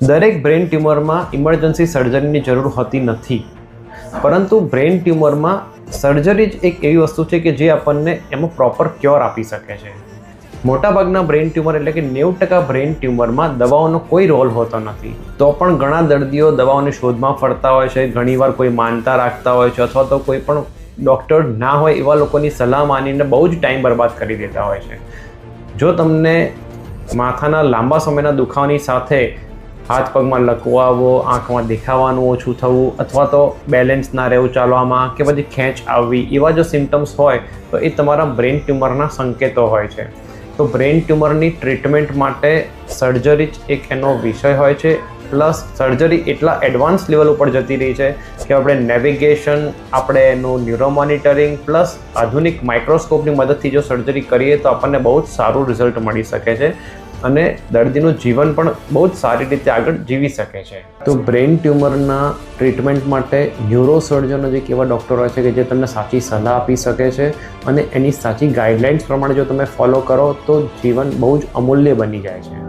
દરેક brain ટ્યુમરમાં emergency સર્જરીની જરૂર હોતી નથી, પરંતુ બ્રેન ટ્યુમરમાં સર્જરી જ એક એવી વસ્તુ છે કે જે આપણને એમાં પ્રોપર ક્યોર આપી શકે છે. મોટાભાગના બ્રેન ટ્યુમર એટલે કે 90% બ્રેન ટ્યુમરમાં દવાઓનો કોઈ રોલ હોતો નથી. તો પણ ઘણા દર્દીઓ દવાઓની શોધમાં ફરતા હોય છે. ઘણીવાર કોઈ માનતા રાખતા હોય છે અથવા તો કોઈ પણ ડૉક્ટર ના હોય એવા લોકોની સલાહ માનીને બહુ જ ટાઈમ બરબાદ કરી દેતા હોય છે. જો તમને માથાના લાંબા સમયના દુખાવાની સાથે હાથ પગમાં લકવાવો, આંખમાં દેખાવાનું ઓછું થવું અથવા તો બેલેન્સ ના રહેવું ચાલવામાં કે પછી ખેંચ આવવી, એવા જો સિમ્ટમ્સ હોય તો એ તમારા બ્રેન ટ્યુમરના સંકેતો હોય છે. તો બ્રેન ટ્યુમરની ટ્રીટમેન્ટ માટે સર્જરી જ એક એનો વિષય હોય છે. પ્લસ સર્જરી એટલા એડવાન્સ લેવલ ઉપર જતી રહી છે કે આપણે નેવિગેશન, આપણે એનું ન્યુરો મોનિટરિંગ પ્લસ આધુનિક માઇક્રોસ્કોપની મદદથી જો સર્જરી કરીએ તો આપણને બહુ જ સારું રિઝલ્ટ મળી શકે છે અને દર્દીનું જીવન પણ બહુ જ સારી રીતે આગળ જીવી શકે છે. તો બ્રેન ટ્યુમરના ટ્રીટમેન્ટ માટે ન્યુરો સર્જનો જે એવા ડૉક્ટર હોય છે કે જે તમને સાચી સલાહ આપી શકે છે અને એની સાચી ગાઈડલાઇન્સ પ્રમાણે જો તમે ફોલો કરો તો જીવન બહુ જ અમૂલ્ય બની જાય છે.